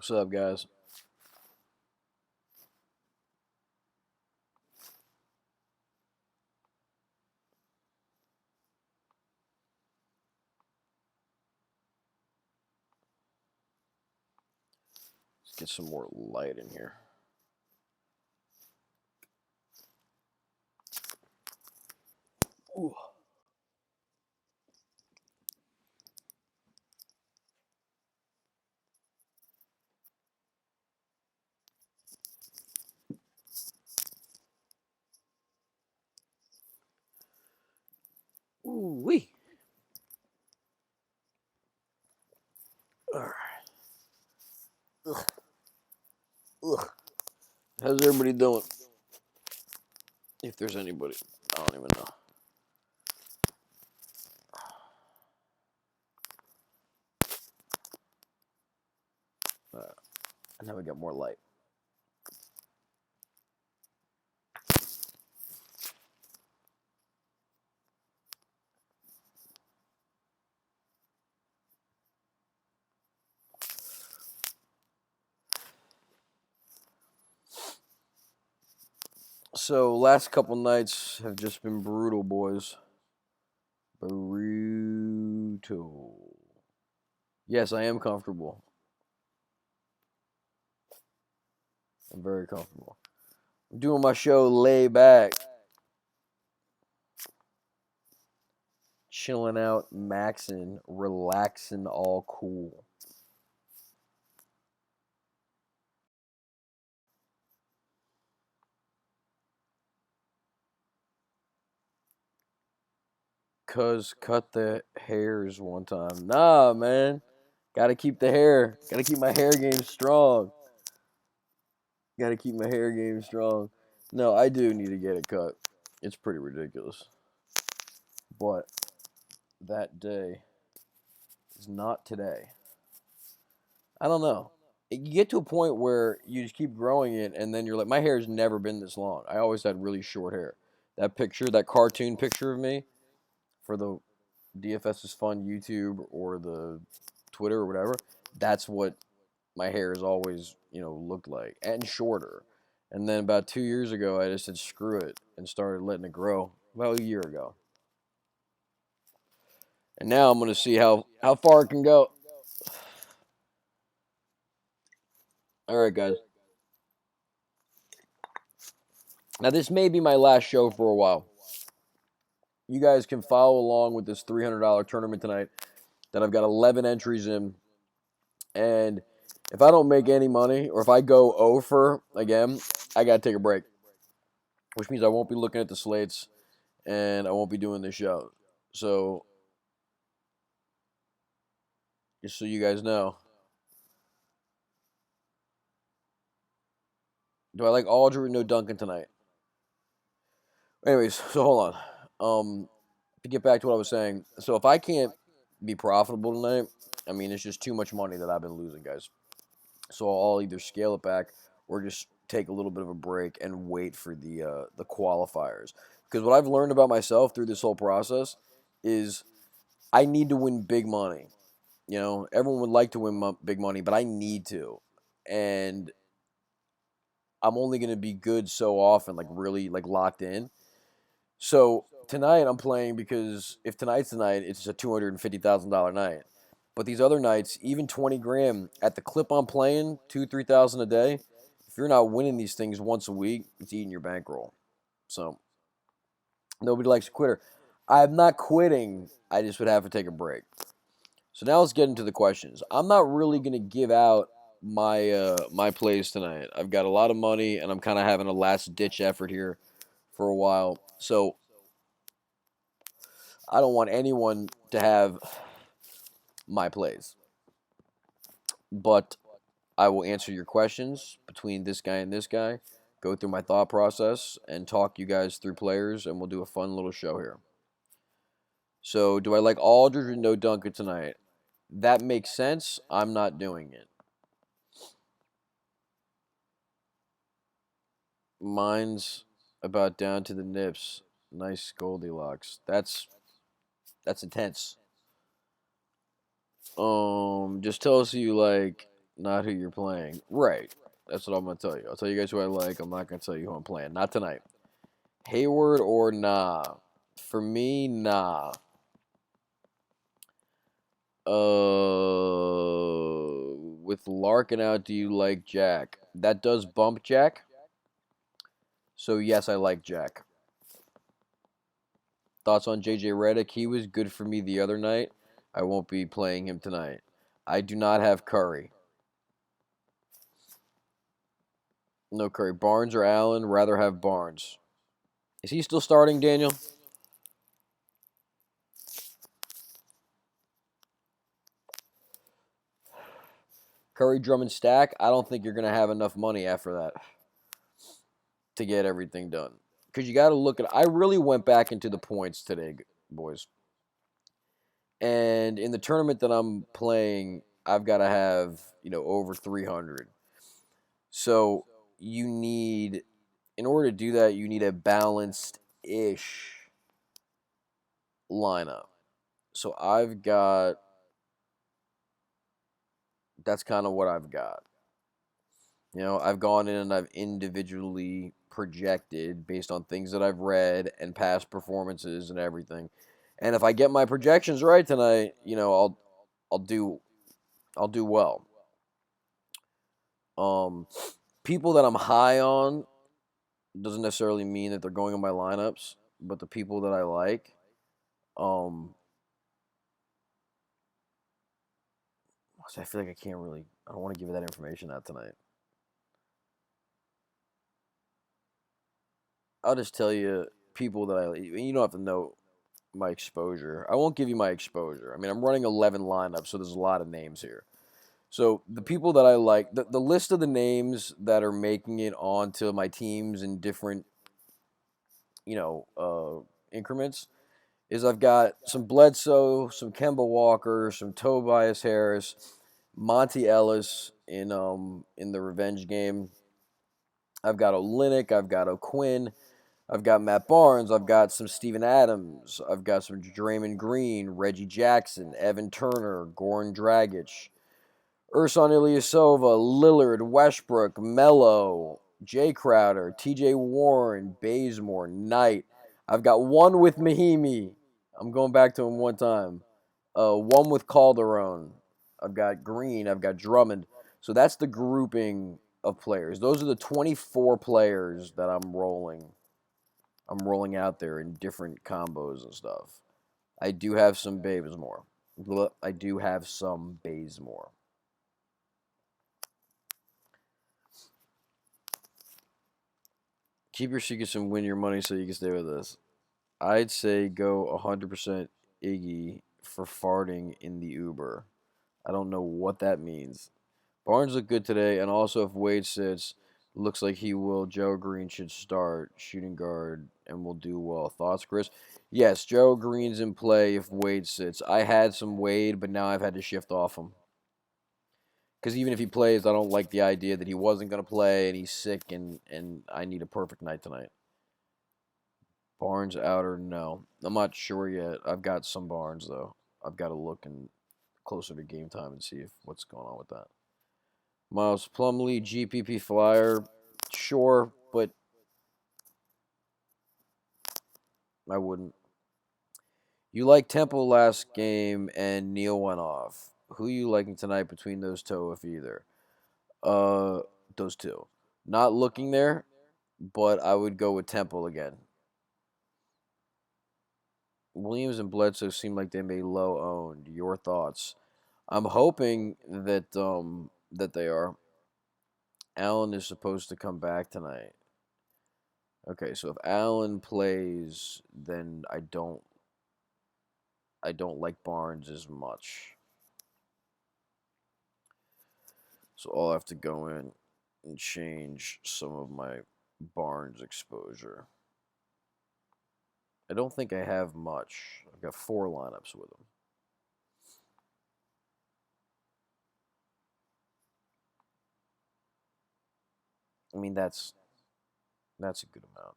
What's up, guys? Let's get some more light in here. Ooh. Ooh wee. All right. Ugh. Ugh. How's everybody doing? If there's anybody, I don't even know. And now we got more light. So last couple nights have just been brutal, boys. Brutal. Yes, I am comfortable. I'm very comfortable. I'm doing my show lay back, chilling out, maxing, relaxing, all cool. Cuz cut the hairs one time. Nah, man. Gotta keep the hair. Gotta keep my hair game strong. Gotta keep my hair game strong. No, I do need to get it cut. It's pretty ridiculous. But that day is not today. I don't know. You get to a point where you just keep growing it, and then you're like, my hair's never been this long. I always had really short hair. That picture, that cartoon picture of me for the DFS is Fun YouTube or the Twitter or whatever, that's what my hair has always, looked like, and shorter. And then about 2 years ago, I just said screw it and started letting it grow about a year ago. And now I'm gonna see how far it can go. All right, guys. Now this may be my last show for a while. You guys can follow along with this $300 tournament tonight that I've got 11 entries in, and if I don't make any money or if I go over again, I gotta take a break, which means I won't be looking at the slates and I won't be doing this show. So just so you guys know, do I like Aldridge or no Duncan tonight? Anyways, so hold on. To get back to what I was saying, so if I can't be profitable tonight, I mean it's just too much money that I've been losing, guys. So I'll either scale it back or just take a little bit of a break and wait for the qualifiers. Because what I've learned about myself through this whole process is I need to win big money. Everyone would like to win big money, but I need to, and I'm only going to be good so often, like really like locked in. So tonight I'm playing because if tonight's the night, it's a $250,000 night. But these other nights, even 20 grand at the clip I'm playing, 2-3 thousand a day. If you're not winning these things once a week, it's eating your bankroll. So nobody likes a quitter. I'm not quitting. I just would have to take a break. So now let's get into the questions. I'm not really gonna give out my plays tonight. I've got a lot of money, and I'm kind of having a last ditch effort here for a while. So I don't want anyone to have my plays, but I will answer your questions between this guy and this guy, go through my thought process, and talk you guys through players, and we'll do a fun little show here. So, do I like Aldridge or no Duncan tonight? That makes sense. I'm not doing it. Mine's about down to the nips. Nice Goldilocks. That's intense. Just tell us you like not who you're playing. Right. That's what I'm gonna tell you. I'll tell you guys who I like. I'm not gonna tell you who I'm playing. Not tonight. Hayward or nah? For me, nah. With Larkin out, do you like Jack? That does bump Jack. So yes, I like Jack. Thoughts on JJ Redick? He was good for me the other night. I won't be playing him tonight. I do not have Curry. No Curry. Barnes or Allen? Rather have Barnes. Is he still starting, Daniel? Curry, Drummond, Stack? I don't think you're going to have enough money after that to get everything done. Because you got to look at. I really went back into the points today, boys. And in the tournament that I'm playing, I've got to have, over 300. So you need, in order to do that, you need a balanced ish lineup. So that's kind of what I've got. I've gone in and I've individually projected based on things that I've read and past performances and everything. And if I get my projections right tonight, I'll do I'll do well. Um, People that I'm high on doesn't necessarily mean that they're going in my lineups, but the people that I like, um, I feel like I can't really. I don't want to give that information out tonight. I'll just tell you people that I. You don't have to know my exposure. I won't give you my exposure. I mean, I'm running 11 lineups, so there's a lot of names here. So the people that I like, the list of the names that are making it onto my teams in different, increments is I've got some Bledsoe, some Kemba Walker, some Tobias Harris, Monty Ellis in the revenge game. I've got Olynyk, I've got O'Quinn, I've got Matt Barnes, I've got some Steven Adams, I've got some Draymond Green, Reggie Jackson, Evan Turner, Goran Dragic, Ursan Ilyasova, Lillard, Westbrook, Melo, Jay Crowder, TJ Warren, Bazemore, Knight. I've got one with Mahimi. I'm going back to him one time. One with Calderon. I've got Green. I've got Drummond. So that's the grouping of players. Those are the 24 players that I'm rolling. I'm rolling out there in different combos and stuff. I do have some Bazemore. I do have some Bazemore. Keep your secrets and win your money so you can stay with us. I'd say go 100% Iggy for farting in the Uber. I don't know what that means. Barnes looked good today, and also if Wade sits, looks like he will. Joe Green should start shooting guard and will do well. Thoughts, Chris? Yes, Joe Green's in play if Wade sits. I had some Wade, but now I've had to shift off him. Because even if he plays, I don't like the idea that he wasn't going to play and he's sick and I need a perfect night tonight. Barnes out or no? I'm not sure yet. I've got some Barnes, though. I've got to look and closer to game time and see if what's going on with that. Miles Plumlee, GPP Flyer, sure, but I wouldn't. You like Temple last game and Neal went off. Who you liking tonight between those two, if either? Uh, those two. Not looking there, but I would go with Temple again. Williams and Bledsoe seem like they may low owned. Your thoughts? I'm hoping that they are. Allen is supposed to come back tonight. Okay, so if Allen plays, then I don't like Barnes as much. So I'll have to go in and change some of my Barnes exposure. I don't think I have much. I've got 4 lineups with him. I mean that's a good amount.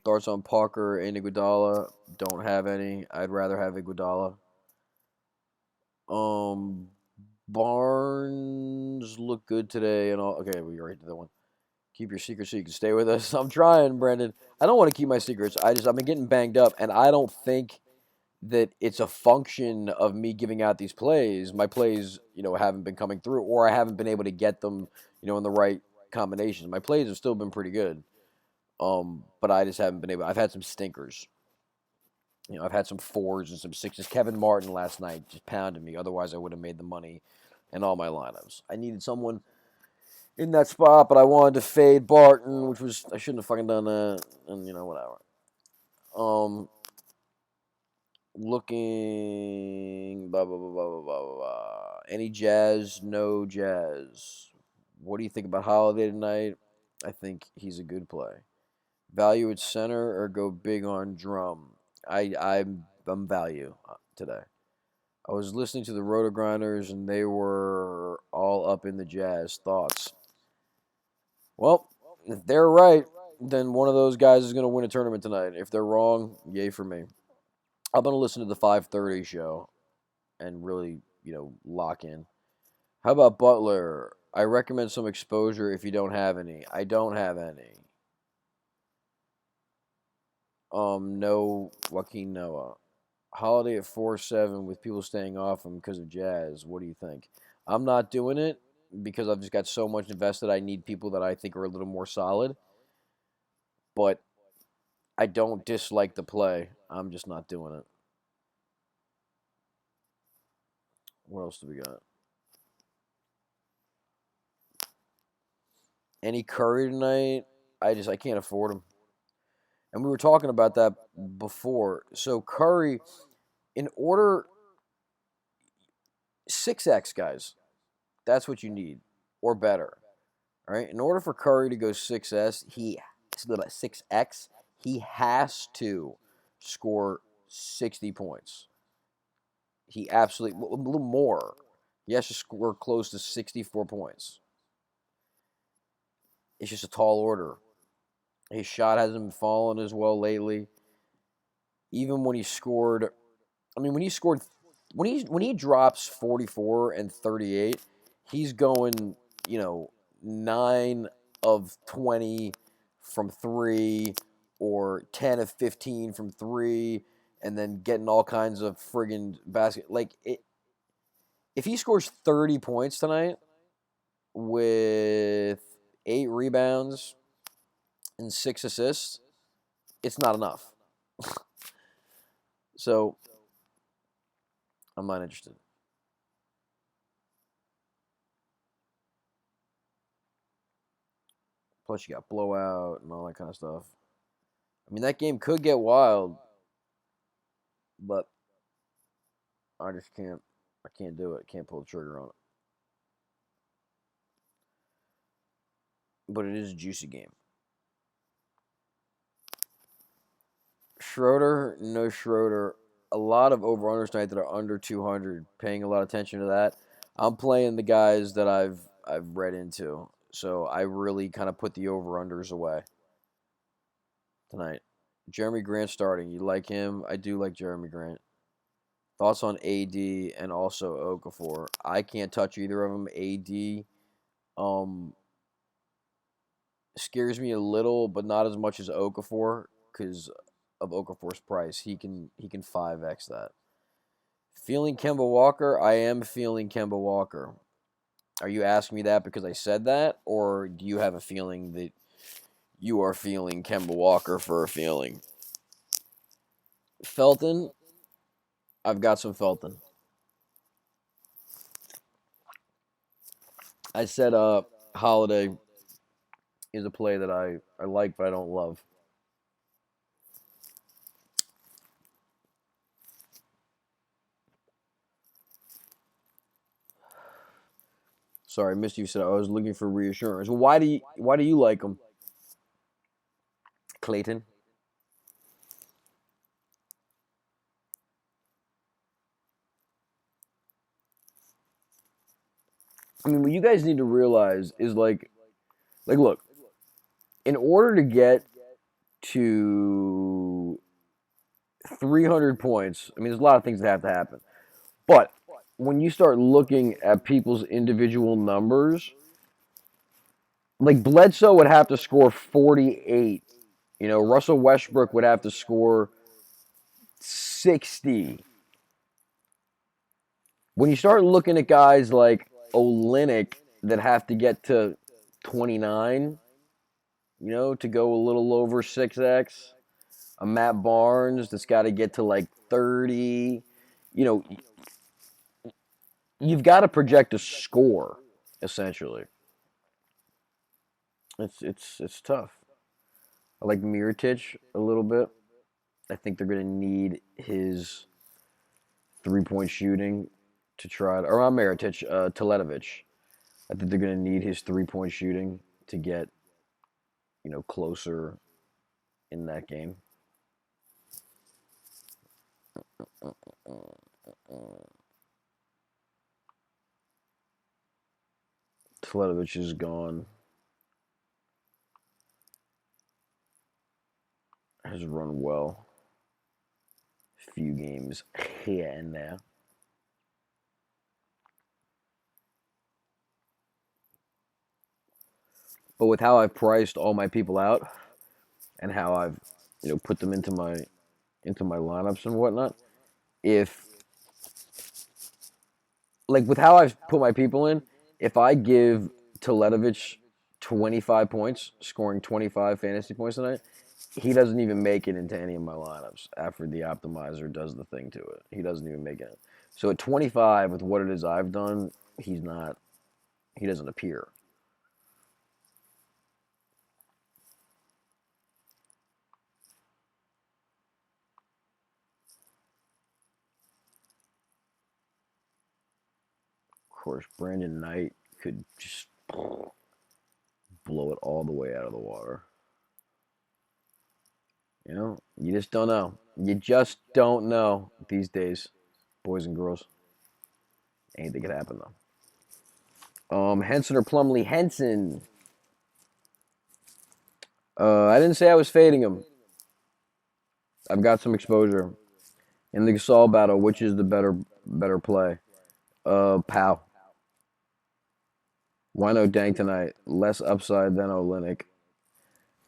Thoughts on Parker and Iguodala? Don't have any. I'd rather have Iguodala. Um, Barnes looked good today and all. Okay, we already did that one. Keep your secret so you can stay with us. I'm trying, Brendan. I don't want to keep my secrets. I've been getting banged up, and I don't think that it's a function of me giving out these plays. My plays, haven't been coming through, or I haven't been able to get them, in the right combinations. My plays have still been pretty good, but I just haven't been able. I've had some stinkers. I've had some fours and some sixes. Kevin Martin last night just pounded me. Otherwise, I would have made the money in all my lineups. I needed someone in that spot, but I wanted to fade Barton, which was I shouldn't have fucking done that, and whatever. Um, Looking blah blah blah blah blah blah blah. Any jazz? No jazz. What do you think about Holiday tonight? I think he's a good play. Value at center or go big on drum. I'm value today. I was listening to the Roto Grinders and they were all up in the jazz. Thoughts? Well, if they're right, then one of those guys is going to win a tournament tonight. If they're wrong, yay for me. I'm going to listen to the 5:30 show and really, lock in. How about Butler? I recommend some exposure if you don't have any. I don't have any. No Joaquin Noah. Holiday at 4-7 with people staying off him because of Jazz. What do you think? I'm not doing it because I've just got so much invested. I need people that I think are a little more solid. But I don't dislike the play. I'm just not doing it. What else do we got? Any Curry tonight? I can't afford him. And we were talking about that before. So Curry, in order 6x guys, that's what you need or better. All right. In order for Curry to go 6x, he has to score 60 points. He absolutely a little more. He has to score close to 64 points. It's just a tall order. His shot hasn't fallen as well lately. Even when he scored, when he scored, when he drops 44 and 38, he's going, 9 of 20 from 3 or 10 of 15 from 3 and then getting all kinds of friggin' basket. If he scores 30 points tonight with 8 rebounds and 6 assists, it's not enough. So I'm not interested. Plus, you got blowout and all that kind of stuff. That game could get wild, but I just can't. I can't do it. Can't pull the trigger on it. But it is a juicy game. Schroeder, no Schroeder. A lot of over-unders tonight that are under 200. Paying a lot of attention to that. I'm playing the guys that I've read into, so I really kind of put the over-unders away tonight. Jeremy Grant starting. You like him? I do like Jeremy Grant. Thoughts on AD and also Okafor? I can't touch either of them. AD scares me a little, but not as much as Okafor because of Okafor's price. He can 5x that. Feeling Kemba Walker? I am feeling Kemba Walker. Are you asking me that because I said that, or do you have a feeling that you are feeling Kemba Walker for a feeling? Felton? I've got some Felton. I said Holiday is a play that I like but I don't love. Sorry, I missed you. Said I was looking for reassurance. Why do you like him, Clayton? What you guys need to realize is look, in order to get to 300 points, there's a lot of things that have to happen. But when you start looking at people's individual numbers, like Bledsoe would have to score 48. You know, Russell Westbrook would have to score 60. When you start looking at guys like Olynyk that have to get to 29, you know, to go a little over 6x, a Matt Barnes that's got to get to like 30, you know, you've got to project a score essentially. It's tough. I like Miritich a little bit. I think they're going to need his 3-point shooting to try to, or not Miritich, Teletovic. I think they're going to need his 3-point shooting to get, you know, closer in that game. Teletovic is gone. Has run well. Few games here and there. But with how I've priced all my people out and how I've, you know, put them into my lineups and whatnot, if like with how I've put my people in, if I give Teletovic 25 points, scoring 25 fantasy points tonight, he doesn't even make it into any of my lineups after the optimizer does the thing to it. He doesn't even make it. So at 25, with what it is I've done, he's not. He doesn't appear. Of course, Brandon Knight could just blow it all the way out of the water. You know, you just don't know. You just don't know these days, boys and girls. Anything could happen though. Henson or Plumlee? Henson. I didn't say I was fading him. I've got some exposure in the Gasol battle. Which is the better play? Pow. Why no Dang tonight? Less upside than Olynyk.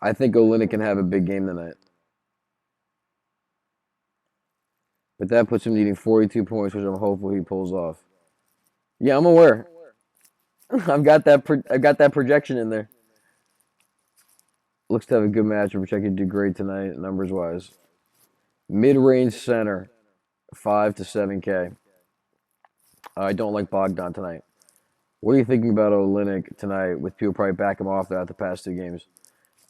I think Olynyk can have a big game tonight, but that puts him needing 42 points, which I'm hopeful he pulls off. Yeah, I'm aware. I've got that projection in there. Looks to have a good matchup, which I could do great tonight, numbers wise. Mid-range center, 5 to 7K. I don't like Bogdan tonight. What are you thinking about Olynyk tonight? With people probably back him off throughout the past two games.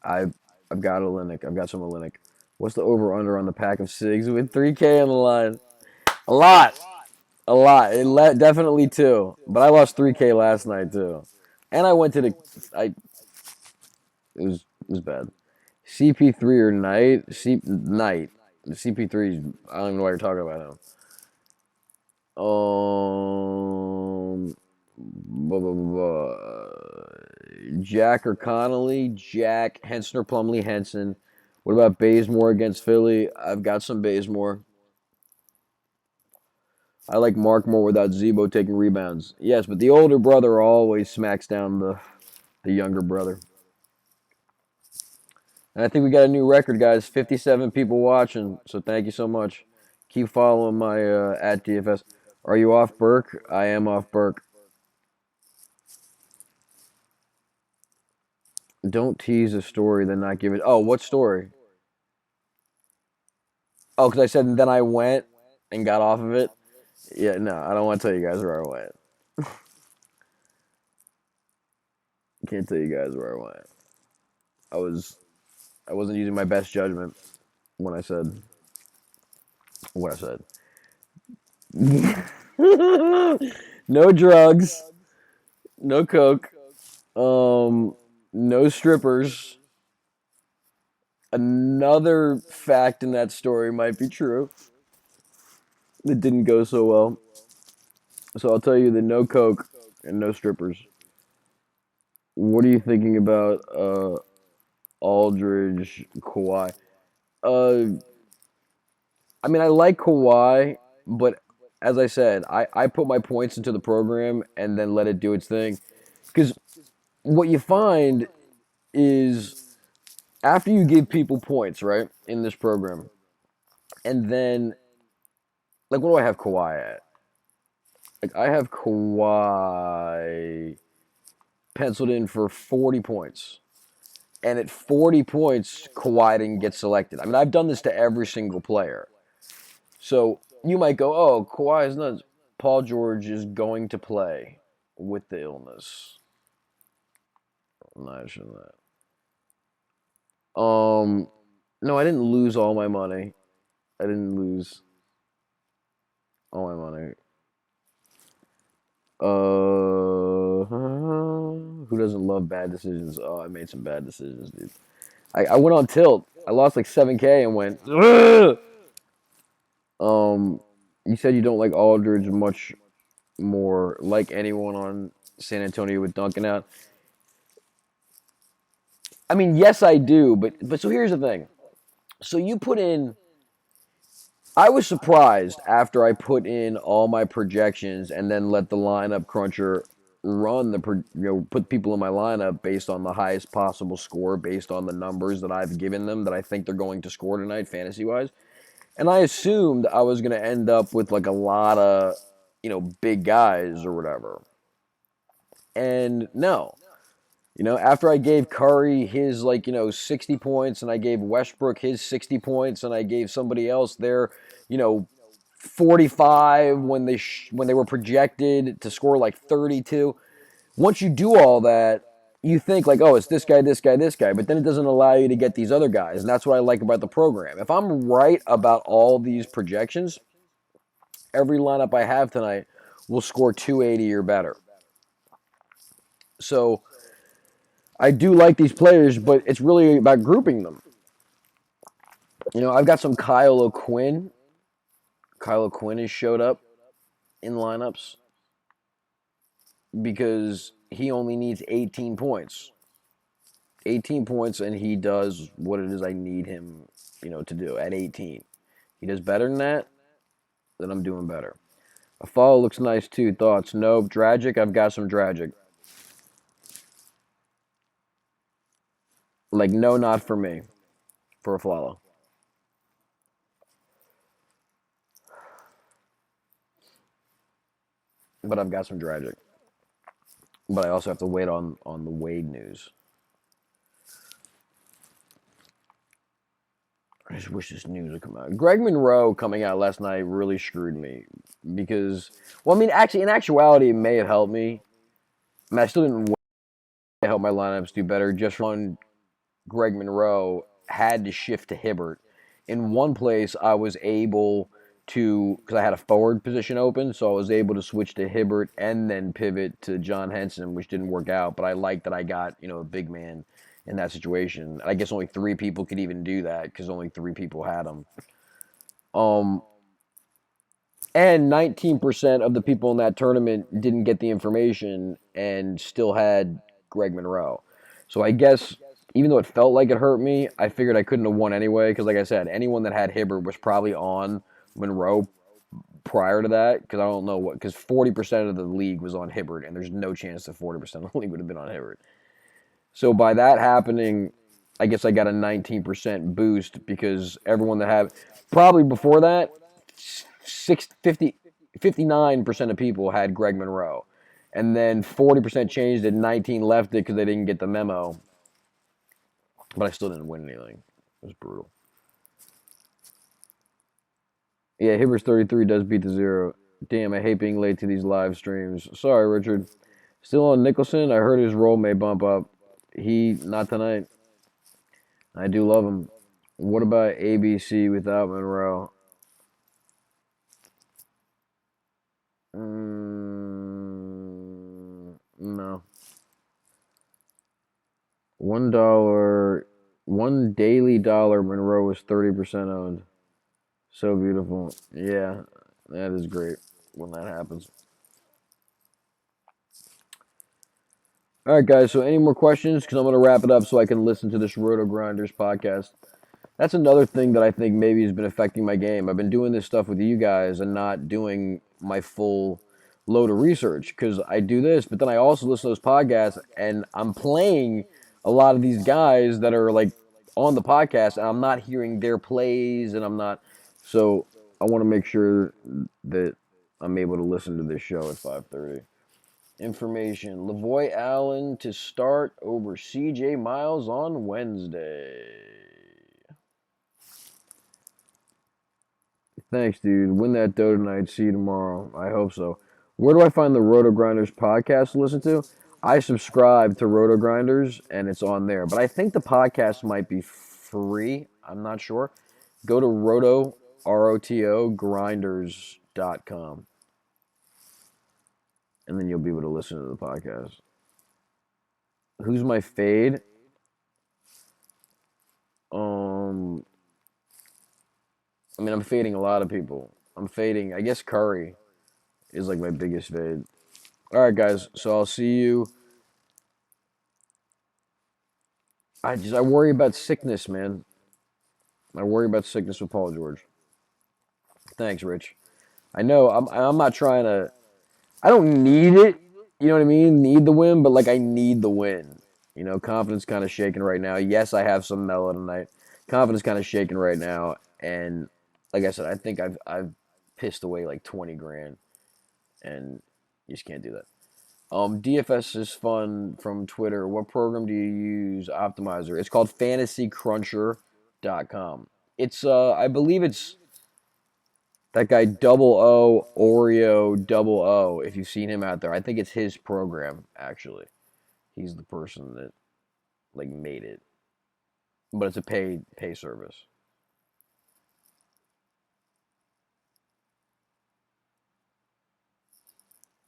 I've I've got Olynyk. I've got some Olynyk. What's the over under on the pack of cigs with 3K on the line? A lot, a lot. Definitely two, but I lost 3K last night too, and I went to the. It was bad. CP3 or Knight? Knight. The CP3. I don't even know why you're talking about him. Blah, blah, blah, Jack or Connolly? Jack. Henson or Plumlee? Henson. What about Bazemore against Philly? I've got some Bazemore. I like Mark more without Zebo taking rebounds. Yes, but the older brother always smacks down the younger brother. And I think we got a new record, guys. 57 people watching, so thank you so much. Keep following my at DFS. Are you off Burke? I am off Burke. Don't tease a story, then not give it. Oh, what story? Oh, because I said and then I went and got off of it. Yeah, no, I don't want to tell you guys where I went. Can't tell you guys where I went. I was I wasn't using my best judgment when I said what I said. No drugs, no coke, no strippers. Another fact in that story might be true. It didn't go so well. So I'll tell you the no coke and no strippers. What are you thinking about Aldridge, Kawhi? I mean, I like Kawhi, but as I said, I put my points into the program and then let it do its thing. Because what you find is after you give people points, right, in this program, and then, like, what do I have Kawhi at? Like, I have Kawhi penciled in for 40 points. And at 40 points, Kawhi didn't get selected. I mean, I've done this to every single player. So you might go, oh, Kawhi is nuts. Paul George is going to play with the illness. No, I shouldn't have. No, I didn't lose all my money. I didn't lose all my money. Who doesn't love bad decisions? Oh, I made some bad decisions, dude. I went on tilt. I lost like 7K and went. Ugh! You said you don't like Aldridge much more, like anyone on San Antonio with Duncan out. I mean, yes, I do, but so here's the thing. So you put in. I was surprised after I put in all my projections and then let the lineup cruncher run put people in my lineup based on the highest possible score, based on the numbers that I've given them that I think they're going to score tonight, fantasy wise. And I assumed I was going to end up with like a lot of, big guys or whatever. And no. After I gave Curry his 60 points and I gave Westbrook his 60 points and I gave somebody else their, you know, 45 when they were projected to score like 32. Once you do all that, you think like, oh, it's this guy, this guy, this guy, but then it doesn't allow you to get these other guys, and that's what I like about the program. If I'm right about all these projections, every lineup I have tonight will score 280 or better. So I do like these players, but it's really about grouping them. I've got some Kyle O'Quinn. Kyle O'Quinn has showed up in lineups because he only needs 18 points. 18 points, and he does what it is I need him, to do at 18. He does better than that, then I'm doing better. A follow looks nice too. Thoughts? Nope. Dragic, I've got some Dragic. Like, no, not for me. For a follow. But I've got some Dragic. But I also have to wait on the Wade news. I just wish this news would come out. Greg Monroe coming out last night really screwed me because, well, I mean, actually, in actuality, it may have helped me. I mean, I still didn't help my lineups do better. Just on Greg Monroe had to shift to Hibbert. In one place, I was able to, because I had a forward position open, so I was able to switch to Hibbert and then pivot to John Henson, which didn't work out. But I like that I got, a big man in that situation. I guess only 3 people could even do that because only 3 people had him. And 19% of the people in that tournament didn't get the information and still had Greg Monroe. So I guess even though it felt like it hurt me, I figured I couldn't have won anyway because, like I said, anyone that had Hibbert was probably on Monroe prior to that because I don't know what, because 40% of the league was on Hibbert, and there's no chance that 40% of the league would have been on Hibbert. So by that happening, I guess I got a 19% boost because everyone that had, probably before that, 59% of people had Greg Monroe. And then 40% changed it, 19 left it because they didn't get the memo. But I still didn't win anything. It was brutal. Yeah, Hibber's 33 does beat the 0. Damn, I hate being late to these live streams. Sorry, Richard. Still on Nicholson? I heard his role may bump up. Not tonight. I do love him. What about ABC without Monroe? No. $1, one daily dollar, Monroe was 30% owned. So beautiful. Yeah, that is great when that happens. All right, guys. So, any more questions? Because I'm going to wrap it up so I can listen to this Roto Grinders podcast. That's another thing that I think maybe has been affecting my game. I've been doing this stuff with you guys and not doing my full load of research because I do this, but then I also listen to those podcasts and I'm playing a lot of these guys that are like on the podcast and I'm not hearing their plays and I'm not. So I want to make sure that I'm able to listen to this show at 5:30. Information: Lavoy Allen to start over C.J. Miles on Wednesday. Thanks, dude. Win that dough tonight. See you tomorrow. I hope so. Where do I find the Roto Grinders podcast to listen to? I subscribe to Roto Grinders and it's on there. But I think the podcast might be free. I'm not sure. Go to Roto grinders.com and then you'll be able to listen to the podcast. Who's my fade? Um I mean, I'm fading a lot of people. I'm fading, I guess Curry is like my biggest fade. All right, guys. So I'll see you. I worry about sickness, man. I worry about sickness with Paul George. Thanks, Rich. I know I'm not trying to. I don't need it. You know what I mean? Need the win, but like I need the win. You know, confidence kind of shaking right now. Yes, I have some mellow tonight. Confidence kind of shaking right now, and like I said, I think I've pissed away like 20 grand, and you just can't do that. DFS is fun from Twitter. What program do you use? Optimizer. It's called fantasycruncher.com. It's I believe it's that guy double O Oreo double O. If you've seen him out there, I think it's his program actually. He's the person that like made it. But it's a pay service.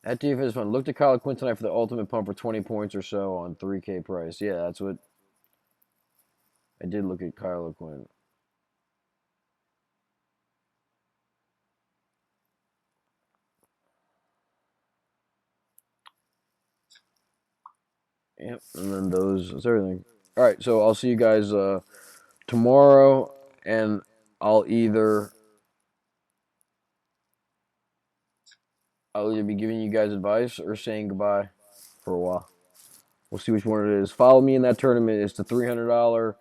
That DFS is fun. Looked at Kyle Quinn tonight for the ultimate pump for 20 points or so on 3K price. Yeah, that's what I did look at Kyle Quinn. Yep, and then that's everything. All right, so I'll see you guys tomorrow, and I'll either I'll either be giving you guys advice or saying goodbye for a while. We'll see which one it is. Follow me in that tournament. It's the $300,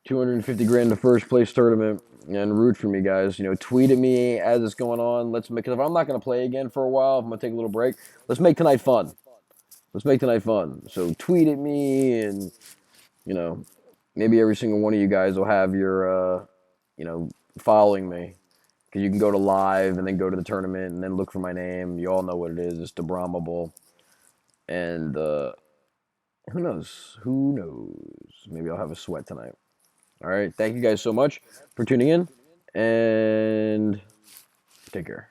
250 grand to first place tournament, and root for me, guys. You know, tweet at me as it's going on. Let's make, because if I'm not going to play again for a while, if I'm going to take a little break, let's make tonight fun. Let's make tonight fun. So tweet at me, and you know, maybe every single one of you guys will have your, following me. Because you can go to live and then go to the tournament and then look for my name. You all know what it is. It's Debramable. And who knows? Who knows? Maybe I'll have a sweat tonight. All right. Thank you guys so much for tuning in. And take care.